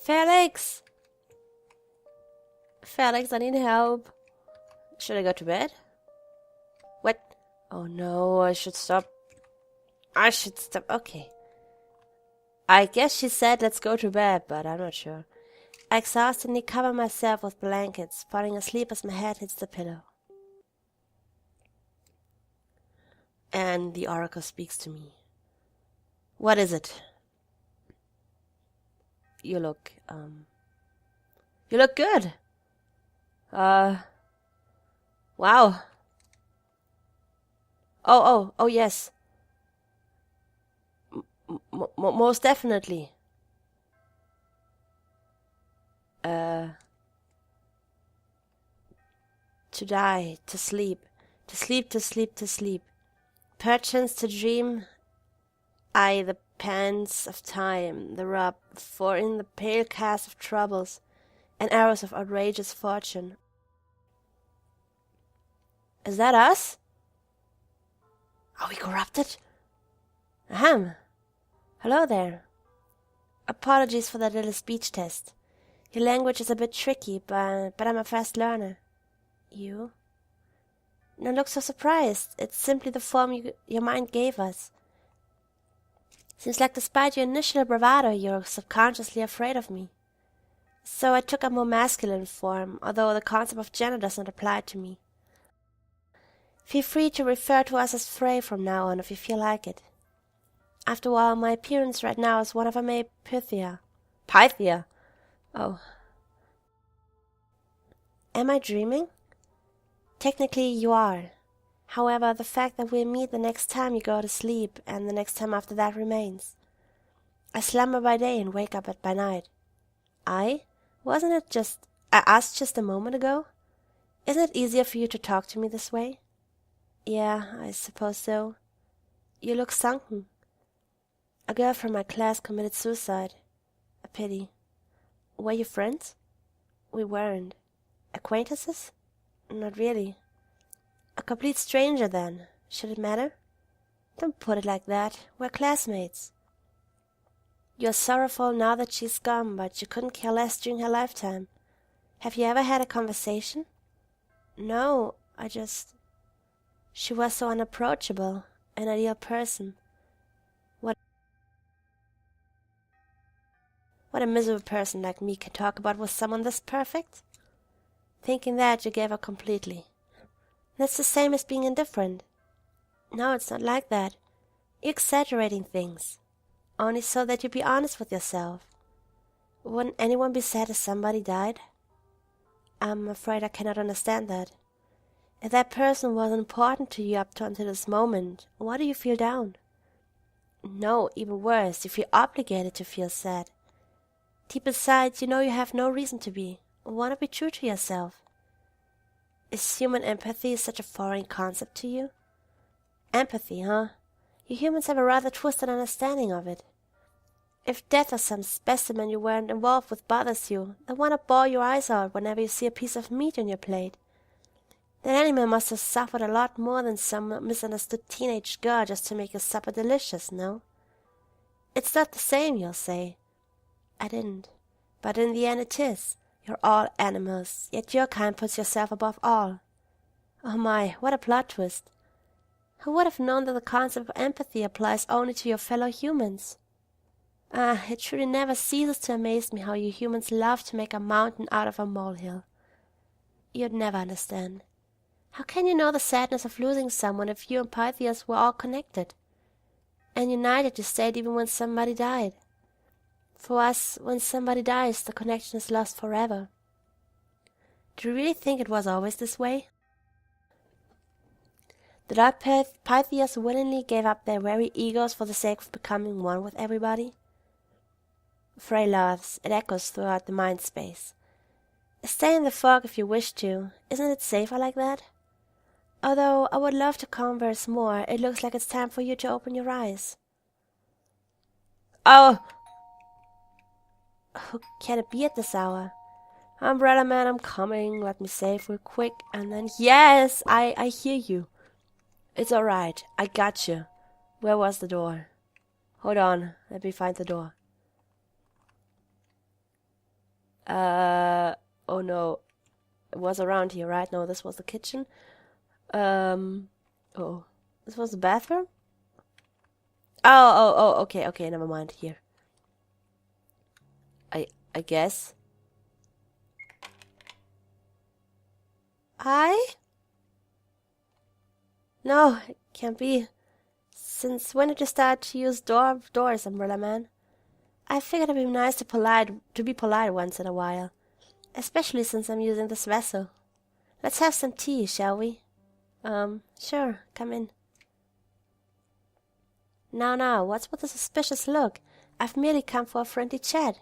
Felix! Felix, I need help. Should I go to bed? What? Oh no, I should stop. Okay. I guess she said let's go to bed, but I'm not sure. I exhaustedly cover myself with blankets, falling asleep as my head hits the pillow. And the oracle speaks to me. What is it? You look good. Wow. Oh, yes. Most definitely. To die, to sleep, to sleep, to sleep, to sleep. Perchance to dream, I the pants of time, the rub, for in the pale cast of troubles, and arrows of outrageous fortune. Is that us? Are we corrupted? Ahem. Hello there. Apologies for that little speech test. Your language is a bit tricky, but I'm a fast learner. You? Don't look so surprised. It's simply the form your mind gave us. Seems like despite your initial bravado, you're subconsciously afraid of me. So I took a more masculine form, although the concept of gender does not apply to me. Feel free to refer to us as Frey from now on if you feel like it. After all, my appearance right now is one of a May Pythia. Pythia? Oh. Am I dreaming? Technically, you are. However, the fact that we'll meet the next time you go to sleep, and the next time after that remains. I slumber by day and wake up by night. I asked just a moment ago? Isn't it easier for you to talk to me this way? Yeah, I suppose so. You look sunken. A girl from my class committed suicide. A pity. Were you friends? We weren't. Acquaintances? Not really. A complete stranger, then. Should it matter? Don't put it like that. We're classmates. You're sorrowful now that she's gone, but you couldn't care less during her lifetime. Have you ever had a conversation? No, She was so unapproachable, an ideal person. What a miserable person like me can talk about with someone this perfect? Thinking that, you gave up completely. That's the same as being indifferent. No, it's not like that. You're exaggerating things, only so that you be honest with yourself. Wouldn't anyone be sad if somebody died? I'm afraid I cannot understand that. If that person wasn't important to you up to until this moment, why do you feel down? No, even worse, you feel obligated to feel sad. Deep inside, you know you have no reason to be. Want to be true to yourself. Is human empathy such a foreign concept to you? Empathy, huh? You humans have a rather twisted understanding of it. If death of some specimen you weren't involved with bothers you, then want to bawl your eyes out whenever you see a piece of meat on your plate. That animal must have suffered a lot more than some misunderstood teenage girl just to make your supper delicious, no? It's not the same, you'll say. I didn't. But in the end it is. You're all animals, yet your kind puts yourself above all. Oh my, what a plot twist. Who would have known that the concept of empathy applies only to your fellow humans? Ah, it truly never ceases to amaze me how you humans love to make a mountain out of a molehill. You'd never understand. How can you know the sadness of losing someone if you and Pythias were all connected? And united, you stayed even when somebody died. For us, when somebody dies, the connection is lost forever. Do you really think it was always this way? Did our Pythias willingly give up their very egos for the sake of becoming one with everybody? Frey laughs. It echoes throughout the mind space. Stay in the fog if you wish to. Isn't it safer like that? Although I would love to converse more, it looks like it's time for you to open your eyes. Oh! Who can it be at this hour? Umbrella man, I'm coming. Let me save real quick, and then... Yes! I hear you. It's alright. I got you. Where was the door? Hold on. Let me find the door. Oh no. It was around here, right? No, this was the kitchen. Oh. This was the bathroom? Oh, okay, never mind. Here. I guess. No, it can't be. Since when did you start to use doors, Umbrella Man? I figured it'd be nice to be polite once in a while, especially since I'm using this vessel. Let's have some tea, shall we? Sure, come in. Now, what's with the suspicious look? I've merely come for a friendly chat.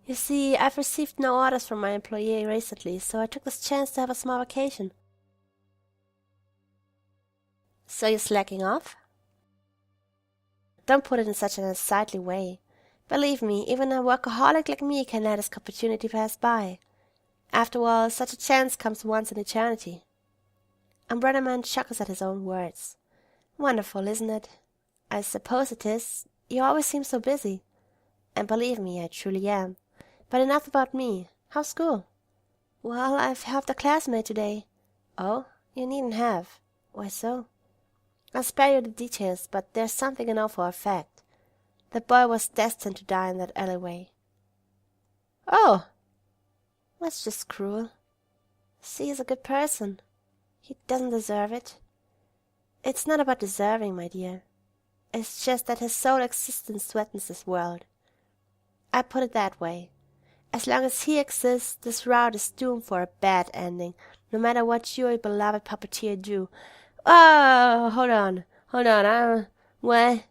You see, I've received no orders from my employer recently, so I took this chance to have a small vacation. So you're slacking off? Don't put it in such an unsightly way. Believe me, even a workaholic like me can let this opportunity pass by. After all, such a chance comes once in eternity. Umbrella Man chuckles at his own words. Wonderful, isn't it? I suppose it is. You always seem so busy. And believe me, I truly am. But enough about me. How's school? Well, I've helped a classmate today. Oh, you needn't have. Why so? I'll spare you the details, but there's something I know for a fact. The boy was destined to die in that alleyway. Oh! That's just cruel. See, he's a good person. He doesn't deserve it. It's not about deserving, my dear. It's just that his sole existence threatens this world. I put it that way. As long as he exists, this route is doomed for a bad ending, no matter what you, your beloved puppeteer, do. Oh, hold on. What?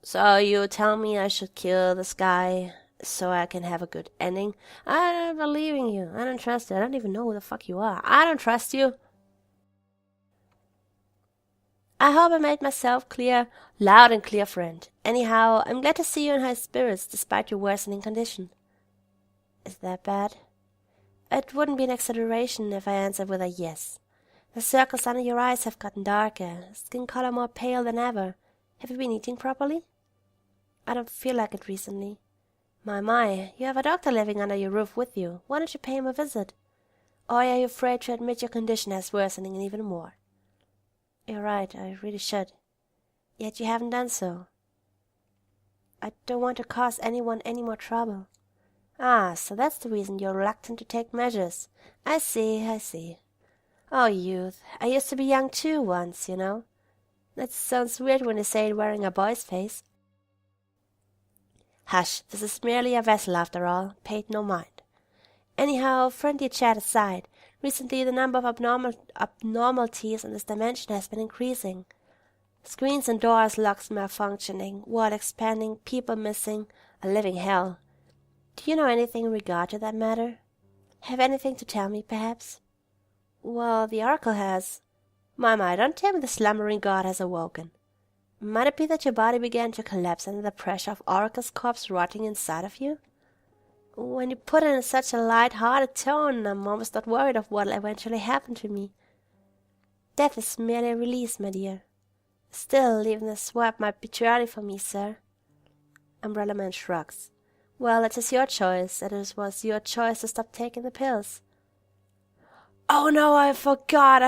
So you tell me I should kill this guy so I can have a good ending? I don't believe in you. I don't trust you. I don't even know who the fuck you are. I don't trust you. I hope I made myself clear, loud and clear, friend. Anyhow, I'm glad to see you in high spirits despite your worsening condition. Is that bad? It wouldn't be an exaggeration if I answered with a yes. The circles under your eyes have gotten darker, skin color more pale than ever. Have you been eating properly? I don't feel like it recently. My, you have a doctor living under your roof with you. Why don't you pay him a visit? Or are you afraid to admit your condition as worsening even more? You're right, I really should. Yet you haven't done so. I don't want to cause anyone any more trouble. Ah, so that's the reason you're reluctant to take measures. I see. Oh, youth, I used to be young too once, you know. That sounds weird when you say it wearing a boy's face. Hush, this is merely a vessel after all, paid no mind. Anyhow, friendly chat aside, recently the number of abnormalities in this dimension has been increasing. Screens and doors, locks malfunctioning, world expanding, people missing, a living hell. Do you know anything in regard to that matter? Have anything to tell me, perhaps? Well, the Oracle has. My, don't tell me the slumbering god has awoken. Might it be that your body began to collapse under the pressure of Oracle's corpse rotting inside of you? When you put it in such a light-hearted tone, I'm almost not worried of what'll eventually happen to me. Death is merely a release, my dear. Still, leaving the swamp might be too early for me, sir. Umbrella Man shrugs. Well, it is your choice, and it was your choice to stop taking the pills. Oh no, I forgot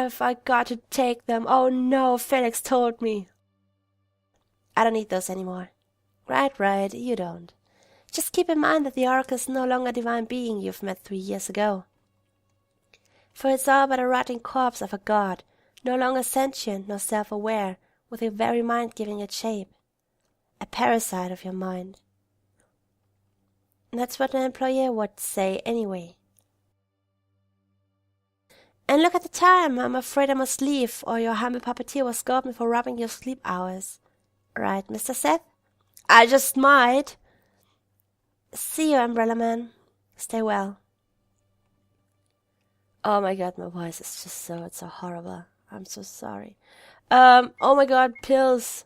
to take them. Oh no, Felix told me. I don't need those anymore. Right, you don't. Just keep in mind that the Oracle is no longer a divine being you've met 3 years ago. For it's all but a rotting corpse of a god, no longer sentient nor self-aware, with your very mind giving it shape. A parasite of your mind. That's what an employer would say anyway. And look at the time. I'm afraid I must leave, or your humble puppeteer will scold me for robbing your sleep hours. Right, Mr. Seth? I just might. See you, Umbrella Man. Stay well. Oh my god, my voice is just it's so horrible. I'm so sorry. Oh my god, pills.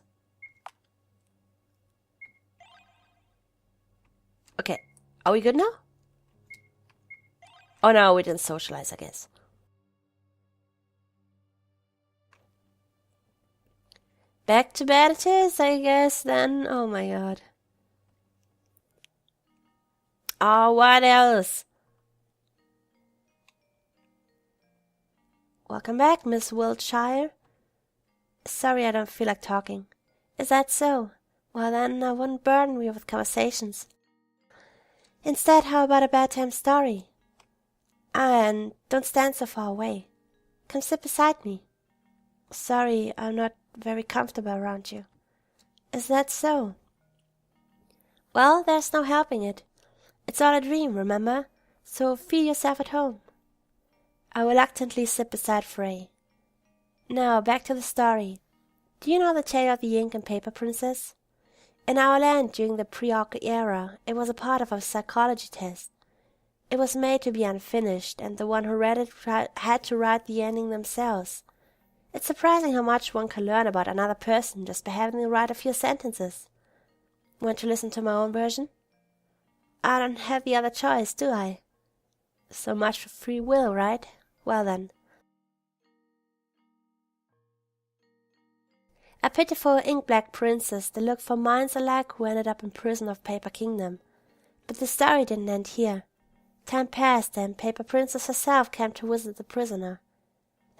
Okay, are we good now? Oh no, we didn't socialize, I guess. Back to bed it is, I guess, then. Oh my god. Oh, what else? Welcome back, Miss Wiltshire. Sorry, I don't feel like talking. Is that so? Well then, I wouldn't burden you with conversations. Instead, how about a bedtime story? And don't stand so far away. Come sit beside me. Sorry, I'm not very comfortable around you. Is that so? Well, there's no helping it. It's all a dream, remember? So feel yourself at home. I reluctantly sit beside Frey. Now, back to the story. Do you know the tale of the ink and paper princess? In our land during the pre-Ark era, it was a part of a psychology test. It was made to be unfinished, and the one who read it had to write the ending themselves. It's surprising how much one can learn about another person just by having to write a few sentences. Want to listen to my own version? I don't have the other choice, do I? So much for free will, right? Well then. A pitiful ink-black princess that looked for minds alike who ended up in prison of Paper Kingdom. But the story didn't end here. Time passed, and Paper Princess herself came to visit the prisoner.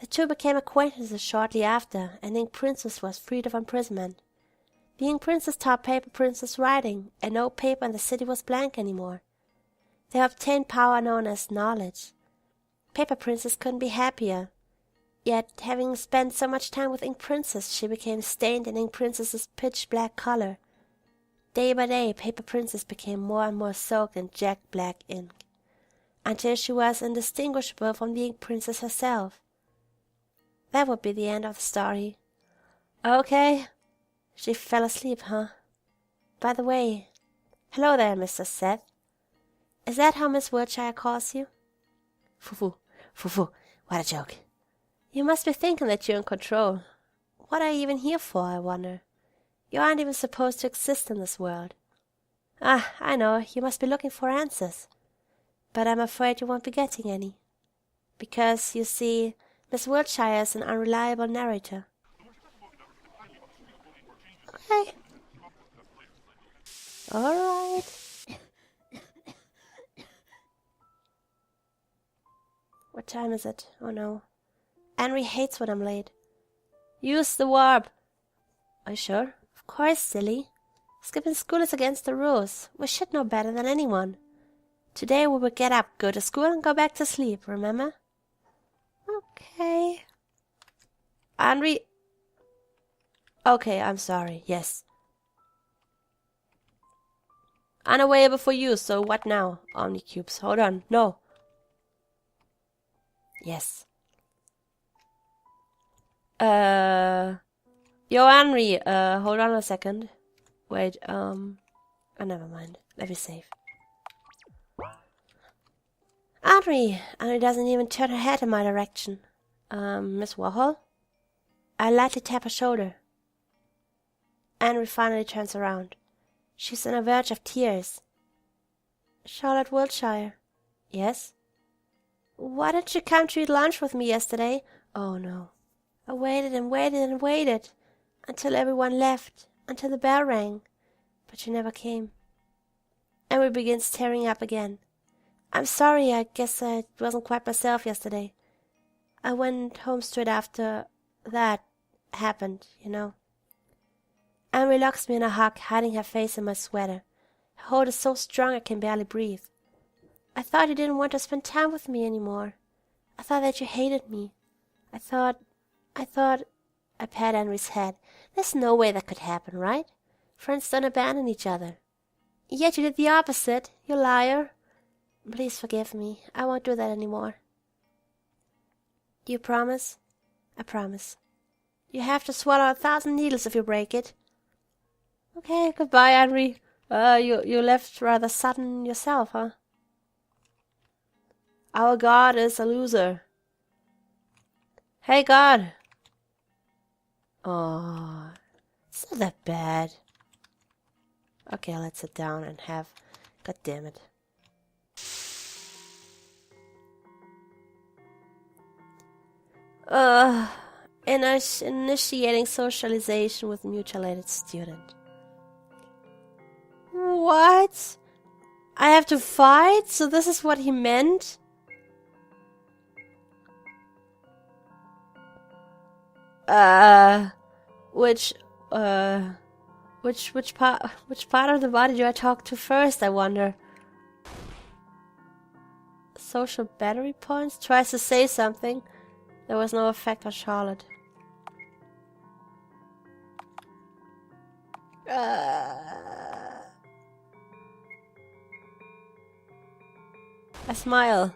The two became acquaintances shortly after, and Ink Princess was freed of imprisonment. The Ink Princess taught Paper Princess writing, and no paper in the city was blank anymore. They obtained power known as knowledge. Paper Princess couldn't be happier. Yet, having spent so much time with Ink Princess, she became stained in Ink Princess's pitch-black color. Day by day, Paper Princess became more and more soaked in jet-black ink, until she was indistinguishable from the Ink Princess herself. That would be the end of the story. Okay. She fell asleep, huh? By the way, hello there, Mr. Seth. Is that how Miss Wiltshire calls you? Foo-foo, what a joke. You must be thinking that you're in control. What are you even here for, I wonder? You aren't even supposed to exist in this world. Ah, I know, you must be looking for answers. But I'm afraid you won't be getting any. Because, you see, Miss Wiltshire is an unreliable narrator. Okay. All right. What time is it? Oh no. Henry hates when I'm late. Use the warp. Are you sure? Of course, silly. Skipping school is against the rules. We should know better than anyone. Today we will get up, go to school, and go back to sleep, remember? Okay. Henry. Okay, I'm sorry. Yes. Unavailable for you, so what now? Omnicubes. Hold on. No. Yes. Yo, Henry, hold on a second. Wait, oh, never mind. Let me save. Henry doesn't even turn her head in my direction. Miss Warhol? I lightly tap her shoulder. Henry finally turns around. She's on the verge of tears. Charlotte Wiltshire. Yes? Why didn't you come to eat lunch with me yesterday? Oh no. I waited and waited and waited, until everyone left, until the bell rang, but you never came. Henry begins tearing up again. I'm sorry, I guess I wasn't quite myself yesterday. I went home straight after that happened, you know. Henry locks me in a hug, hiding her face in my sweater. Her hold is so strong I can barely breathe. I thought you didn't want to spend time with me anymore. I thought that you hated me. I thought, I pat Henry's head. There's no way that could happen, right? Friends don't abandon each other. Yet you did the opposite, you liar. Please forgive me. I won't do that anymore. You promise? I promise. You have to swallow 1,000 needles if you break it. Okay, goodbye, Henry. You left rather sudden yourself, huh? Our God is a loser. Hey, God. Oh, it's not that bad. Okay, let's sit down and have... God damn it. Initiating socialization with mutilated student. What? I have to fight? So this is what he meant? Which part of the body do I talk to first, I wonder? Social battery points? Tries to say something. There was no effect on Charlotte. A smile.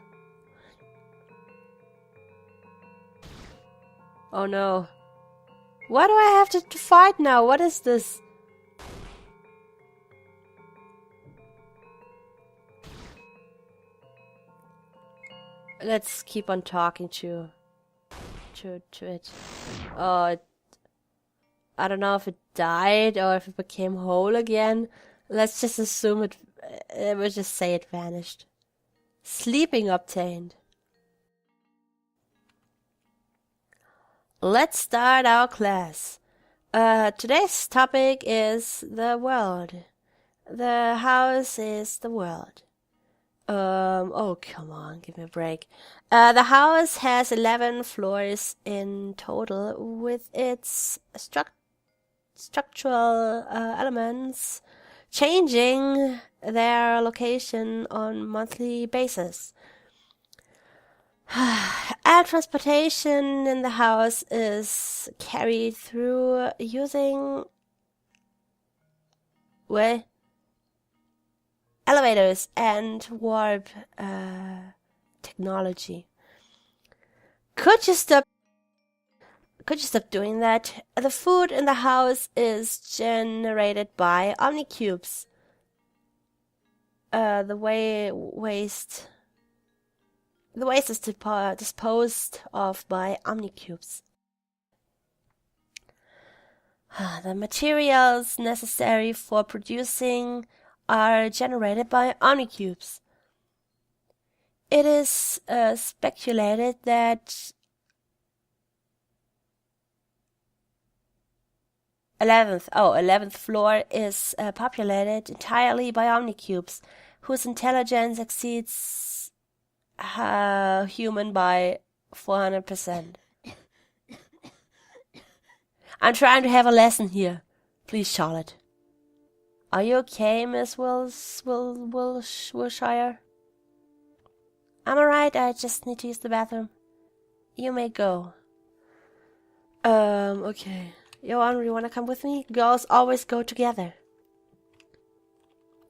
Oh no. Why do I have to fight now? What is this? Let's keep on talking to it. Oh, I don't know if it died or if it became whole again. Let's just assume it would just say it vanished. Sleeping obtained. Let's start our class. Today's topic is the world. The house is the world. Oh, come on, give me a break. The house has 11 floors in total, with its structural elements changing their location on monthly basis. Air transportation in the house is carried through using elevators and warp technology. Could you stop doing that? The food in the house is generated by Omnicubes. The waste is disposed of by Omnicubes. The materials necessary for producing are generated by Omnicubes. It is speculated that 11th floor is populated entirely by Omnicubes, whose intelligence exceeds human by 400%. I'm trying to have a lesson here. Please, Charlotte. Are you okay, Miss Wilshire? I'm alright, I just need to use the bathroom. You may go. Okay. Yo, Henri, you wanna come with me? Girls always go together.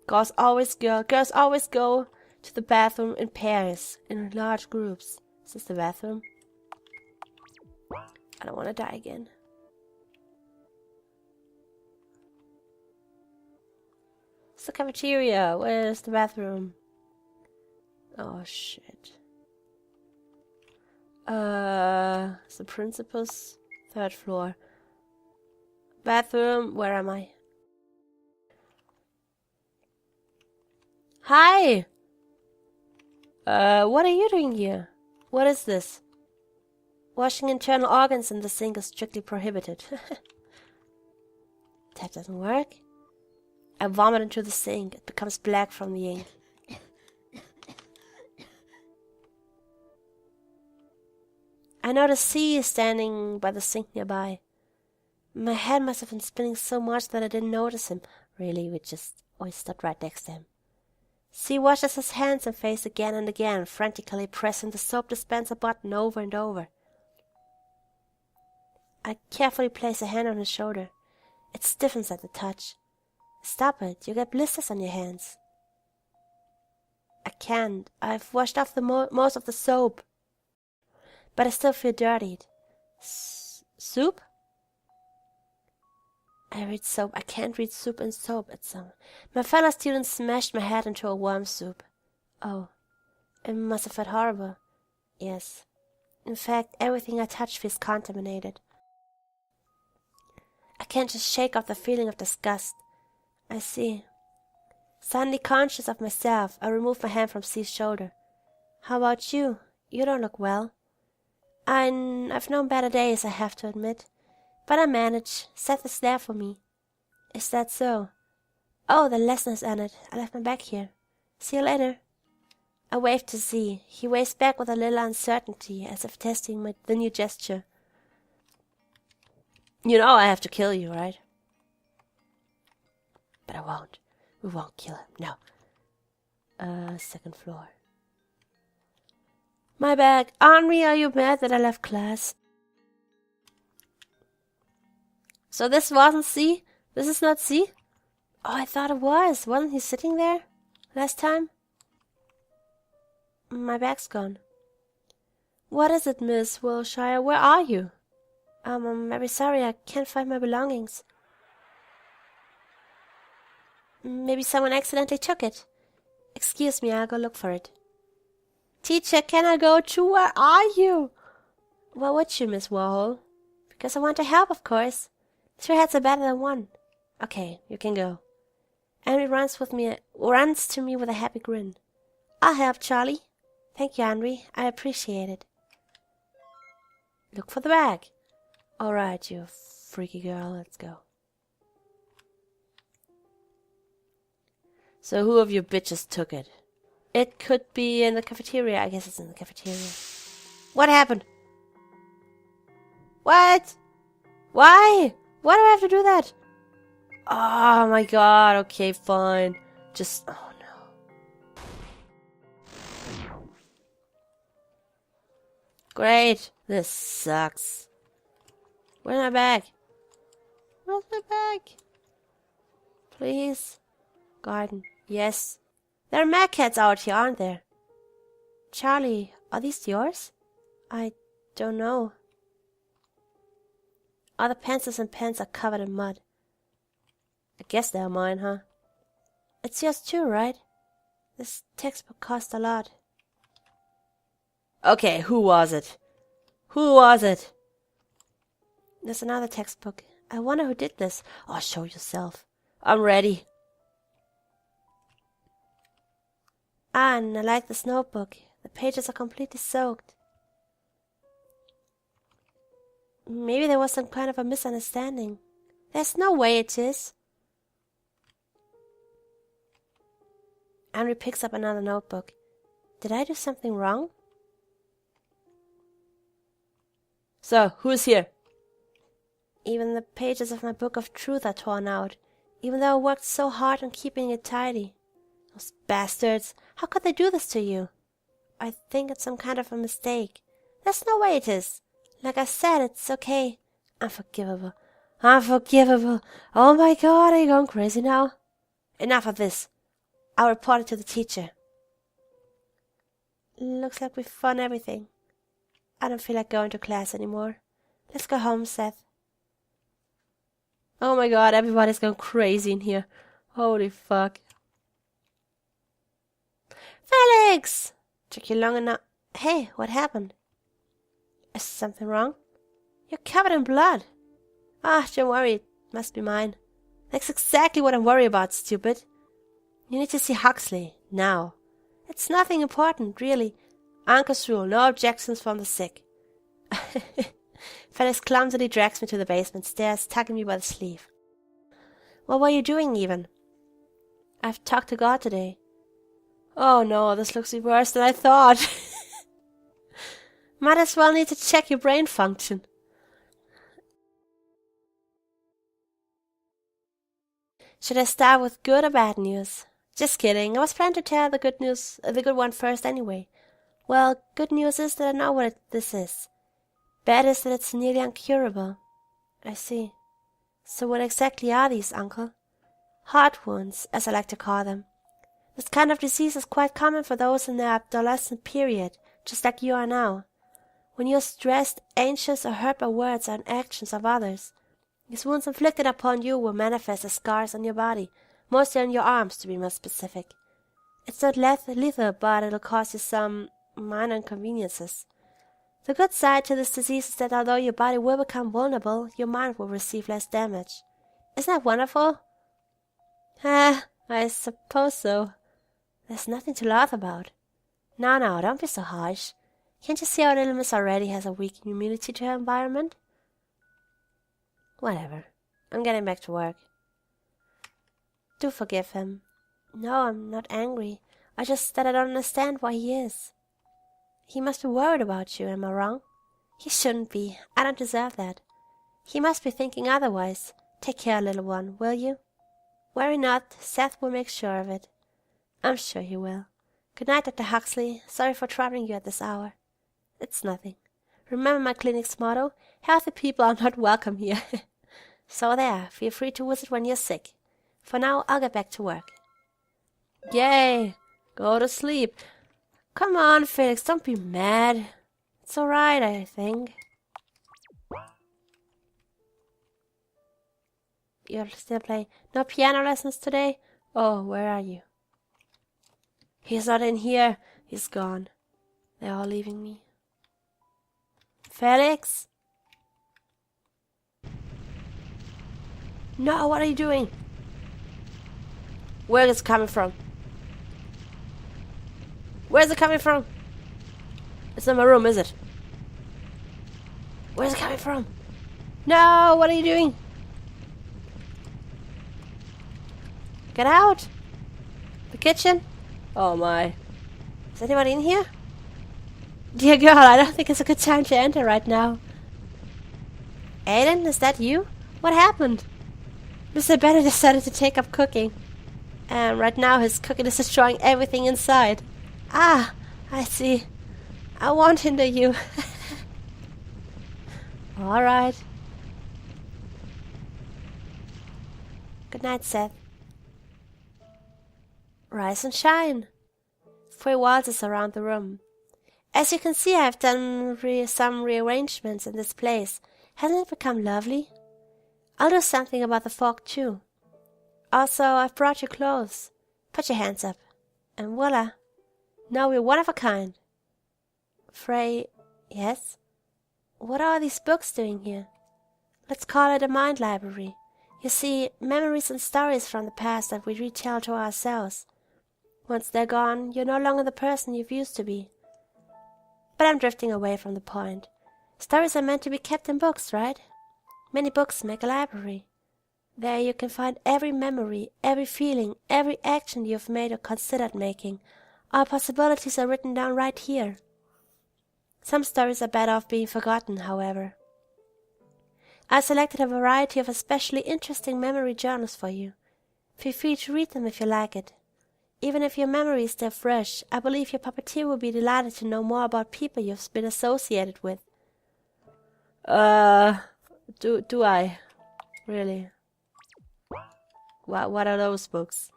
Girls always go to the bathroom in pairs, in large groups. Is this the bathroom? I don't wanna die again. It's the cafeteria. Where's the bathroom? Oh shit. It's the principal's 3rd floor. Bathroom, where am I? Hi! What are you doing here? What is this? Washing internal organs in the sink is strictly prohibited. That doesn't work. I vomit into the sink. It becomes black from the ink. I notice C standing by the sink nearby. My head must have been spinning so much that I didn't notice him. Really, we just always stood right next to him. C washes his hands and face again and again, frantically pressing the soap dispenser button over and over. I carefully place a hand on his shoulder. It stiffens at the touch. Stop it, you get blisters on your hands. I can't. I've washed off the most of the soap. But I still feel dirtied. Soup? I read soap. I can't read soup and soap. My fellow student smashed my head into a worm soup. Oh, it must have felt horrible. Yes. In fact, everything I touch feels contaminated. I can't just shake off the feeling of disgust. I see. Suddenly conscious of myself, I remove my hand from C's shoulder. How about you? You don't look well. I've known better days, I have to admit. But I manage. Seth is there for me. Is that so? Oh, the lesson has ended. I left my bag here. See you later. I waved to Z. He waves back with a little uncertainty, as if testing the new gesture. You know I have to kill you, right? But I won't. We won't kill him, no. Second floor. My bag. Henri, are you mad that I left class? So this wasn't C? This is not C? Oh, I thought it was. Wasn't he sitting there last time? My bag's gone. What is it, Miss Wilshire? Where are you? I'm very sorry. I can't find my belongings. Maybe someone accidentally took it. Excuse me, I'll go look for it. Teacher, can I go too? Where are you? Why would you, Miss Warhol? Because I want to help, of course. 3 heads are better than 1. Okay, you can go. Henri runs to me with a happy grin. I'll help, Charlie. Thank you, Henri. I appreciate it. Look for the bag. All right, you freaky girl. Let's go. So who of you bitches took it? It could be in the cafeteria. I guess it's in the cafeteria. What happened? What? Why? Why do I have to do that? Oh my god. Okay, fine. Just... oh no. Great. This sucks. Where's my bag? Where's my bag? Please. Garden. Yes. There are mad cats out here, aren't there? Charlie, are these yours? I don't know. All the pencils and pens are covered in mud. I guess they're mine, huh? It's yours too, right? This textbook cost a lot. Okay, who was it? Who was it? There's another textbook. I wonder who did this. Oh, show yourself. I'm ready. And I like this notebook. The pages are completely soaked. Maybe there was some kind of a misunderstanding. There's no way it is. Henri picks up another notebook. Did I do something wrong? So, who's here? Even the pages of my book of truth are torn out, even though I worked so hard on keeping it tidy. Those bastards! How could they do this to you? I think it's some kind of a mistake. There's no way it is. Like I said, it's okay. Unforgivable. Unforgivable. Oh my god, are you going crazy now? Enough of this. I'll report it to the teacher. Looks like we've won everything. I don't feel like going to class anymore. Let's go home, Seth. Oh my god, everybody's going crazy in here. Holy fuck. Felix! Took you long enough. Hey, what happened? Is something wrong? You're covered in blood. Ah, don't worry, it must be mine. That's exactly what I'm worried about, stupid. You need to see Huxley, now. It's nothing important, really. Uncle's rule, no objections from the sick. Felix clumsily drags me to the basement stairs, tugging me by the sleeve. What were you doing, even? I've talked to God today. Oh no, this looks worse than I thought. Might as well need to check your brain function. Should I start with good or bad news? Just kidding, I was planning to tell the good one first anyway. Well, good news is that I know what this is. Bad is that it's nearly incurable. I see. So what exactly are these, Uncle? Heart wounds, as I like to call them. This kind of disease is quite common for those in their adolescent period, just like you are now. When you're stressed, anxious, or hurt by words and actions of others, these wounds inflicted upon you will manifest as scars on your body, mostly on your arms, to be more specific. It's not lethal, but it'll cause you some minor inconveniences. The good side to this disease is that although your body will become vulnerable, your mind will receive less damage. Isn't that wonderful? I suppose so. There's nothing to laugh about. No, don't be so harsh. Can't you see our little miss already has a weak immunity to her environment? Whatever. I'm getting back to work. Do forgive him. No, I'm not angry. just that I don't understand why he is. He must be worried about you, am I wrong? He shouldn't be. I don't deserve that. He must be thinking otherwise. Take care, little one, will you? Worry not, Seth will make sure of it. I'm sure he will. Good night, Dr. Huxley. Sorry for troubling you at this hour. It's nothing. Remember my clinic's motto, healthy people are not welcome here. So there, feel free to visit when you're sick. For now, I'll get back to work. Yay! Go to sleep. Come on, Felix, don't be mad. It's all right, I think. You're still playing. No piano lessons today? Oh, where are you? He's not in here. He's gone. They're all leaving me. Felix? No, what are you doing? Where is it coming from? Where's it coming from? It's not my room, is it? Where's it coming from? No, what are you doing? Get out! The kitchen? Oh my. Is anybody in here? Dear girl, I don't think it's a good time to enter right now. Aiden, is that you? What happened? Mr. Bennett decided to take up cooking. And right now his cooking is destroying everything inside. Ah, I see. I won't hinder you. Alright. Good night, Seth. Rise and shine. 3 waltzes around the room. As you can see, I have done some rearrangements in this place. Hasn't it become lovely? I'll do something about the fog too. Also, I've brought you clothes. Put your hands up. And voila. Now we're one of a kind. Frey, yes? What are these books doing here? Let's call it a mind library. You see, memories and stories from the past that we retell to ourselves. Once they're gone, you're no longer the person you've used to be. But I'm drifting away from the point. Stories are meant to be kept in books, right? Many books make a library. There you can find every memory, every feeling, every action you've made or considered making. All possibilities are written down right here. Some stories are better off being forgotten, however. I selected a variety of especially interesting memory journals for you. Feel free to read them if you like it. Even if your memory is still fresh, I believe your puppeteer will be delighted to know more about people you've been associated with. Do I? Really? What are those books?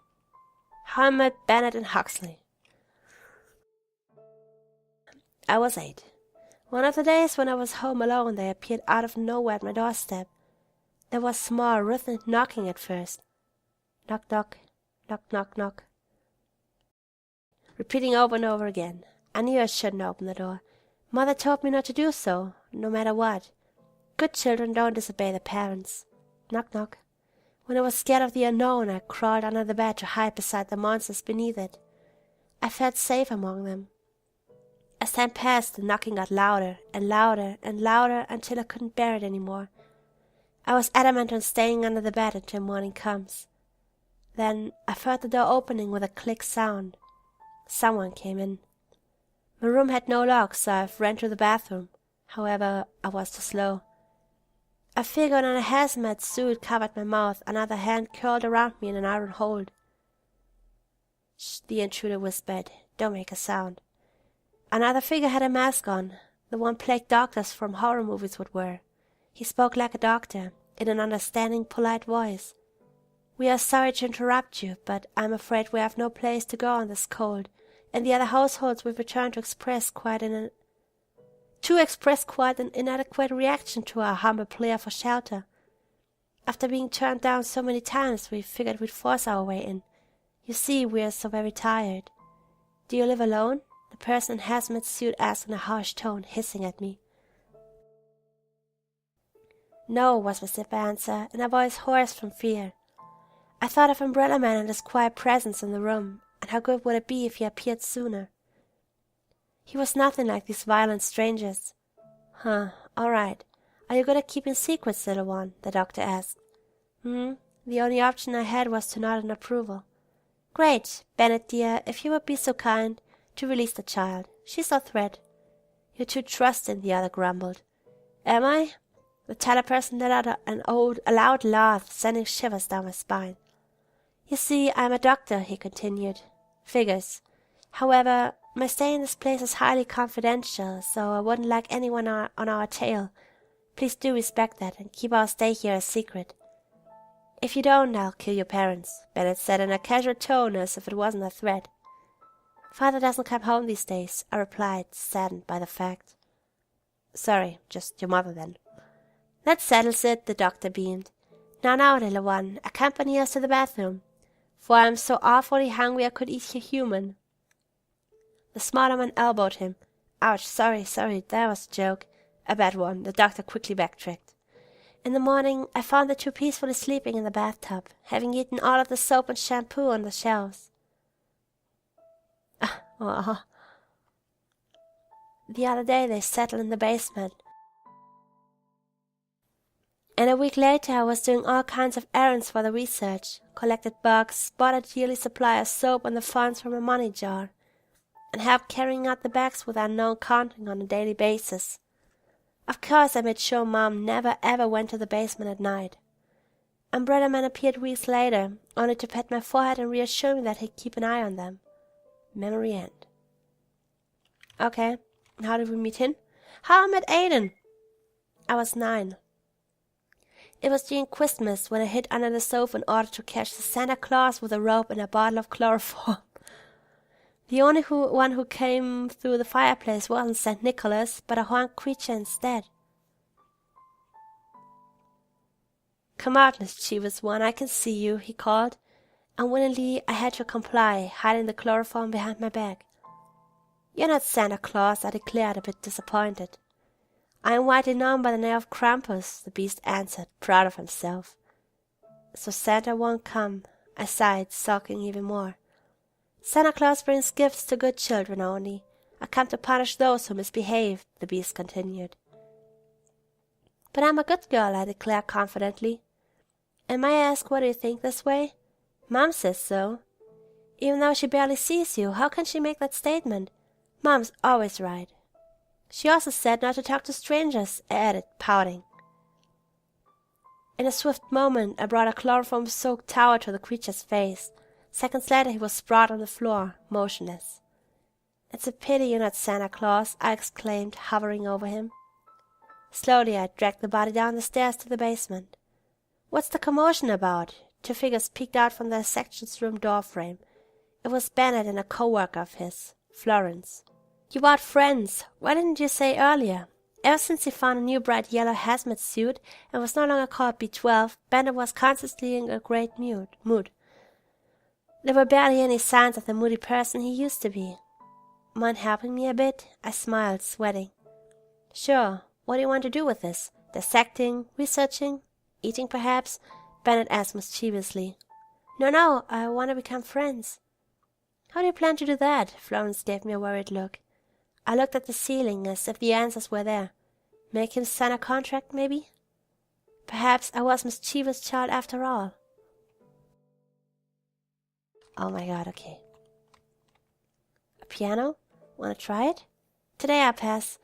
How I Met Bennett and Huxley. I was 8. One of the days when I was home alone, they appeared out of nowhere at my doorstep. There was small, rhythmic knocking at first. Knock, knock, knock, knock, knock. Repeating over and over again. I knew I shouldn't open the door. Mother told me not to do so, no matter what. Good children don't disobey their parents. Knock, knock. When I was scared of the unknown, I crawled under the bed to hide beside the monsters beneath it. I felt safe among them. As time passed, the knocking got louder and louder and louder until I couldn't bear it any more. I was adamant on staying under the bed until morning comes. Then I heard the door opening with a click sound. Someone came in. My room had no lock, so I ran to the bathroom. However, I was too slow. A figure in a hazmat suit covered my mouth, another hand curled around me in an iron hold. Shh, the intruder whispered. Don't make a sound. Another figure had a mask on, the one plague doctors from horror movies would wear. He spoke like a doctor, in an understanding, polite voice. We are sorry to interrupt you, but I'm afraid we have no place to go on this cold, and the other households we've returned to express quite an inadequate reaction to our humble plea for shelter. After being turned down so many times, we figured we'd force our way in. You see, we are so very tired. Do you live alone? The person in hazmat suit asked in a harsh tone, hissing at me. No, was my stiff answer, in a voice hoarse from fear. I thought of Umbrella Man and his quiet presence in the room, and how good would it be if he appeared sooner. He was nothing like these violent strangers. Huh, all right. Are you good at keeping secrets, little one? The doctor asked. The only option I had was to nod in approval. Great, Bennett dear, if you would be so kind to release the child. She's our threat. You're too trusting, the other grumbled. Am I? The taller person let out a loud laugh, sending shivers down my spine. You see, I'm a doctor, he continued. Figures. However, my stay in this place is highly confidential, so I wouldn't like anyone on our tail. Please do respect that and keep our stay here a secret. If you don't, I'll kill your parents, Bennett said in a casual tone as if it wasn't a threat. Father doesn't come home these days, I replied, saddened by the fact. Sorry, just your mother then. That settles it, the doctor beamed. Now, little one, accompany us to the bathroom, for I am so awfully hungry I could eat you human. The smaller man elbowed him. Ouch, sorry, that was a joke. A bad one, the doctor quickly backtracked. In the morning, I found the two peacefully sleeping in the bathtub, having eaten all of the soap and shampoo on the shelves. The other day they settled in the basement, and a week later I was doing all kinds of errands for the research, collected bugs, bought a yearly supply of soap and the funds from a money jar, and helped carrying out the bags with unknown counting on a daily basis. Of course I made sure Mom never ever went to the basement at night. Umbrella Man appeared weeks later, only to pat my forehead and reassure me that he'd keep an eye on them. Memory end. Okay, how did we meet him? How I met Aiden. I was 9. It was during Christmas when I hid under the sofa in order to catch the Santa Claus with a rope and a bottle of chloroform. The only one who came through the fireplace wasn't St. Nicholas, but a horned creature instead. Come out, mischievous one, I can see you, he called. Unwillingly, I had to comply, hiding the chloroform behind my back. You're not Santa Claus, I declared, a bit disappointed. I am widely known by the name of Krampus, the beast answered, proud of himself. So Santa won't come, I sighed, sulking even more. Santa Claus brings gifts to good children only. I come to punish those who misbehave, the beast continued. But I'm a good girl, I declared confidently. And may I ask why you think this way? Mom says so. Even though she barely sees you, how can she make that statement? Mom's always right. She also said not to talk to strangers, I added, pouting. In a swift moment, I brought a chloroform-soaked towel to the creature's face. Seconds later, he was sprawled on the floor, motionless. It's a pity you're not Santa Claus, I exclaimed, hovering over him. Slowly, I dragged the body down the stairs to the basement. What's the commotion about? 2 figures peeked out from the section's room doorframe. It was Bennett and a co-worker of his, Florence. You bought friends. Why didn't you say earlier? Ever since he found a new bright yellow hazmat suit and was no longer called B12, Bennett was constantly in a great mood. There were barely any signs of the moody person he used to be. Mind helping me a bit? I smiled, sweating. Sure. What do you want to do with this? Dissecting? Researching? Eating, perhaps? Bennett asked mischievously. No, I want to become friends. How do you plan to do that? Florence gave me a worried look. I looked at the ceiling as if the answers were there. Make him sign a contract, maybe? Perhaps I was mischievous child after all. Oh my god, okay. A piano? Wanna try it? Today I pass.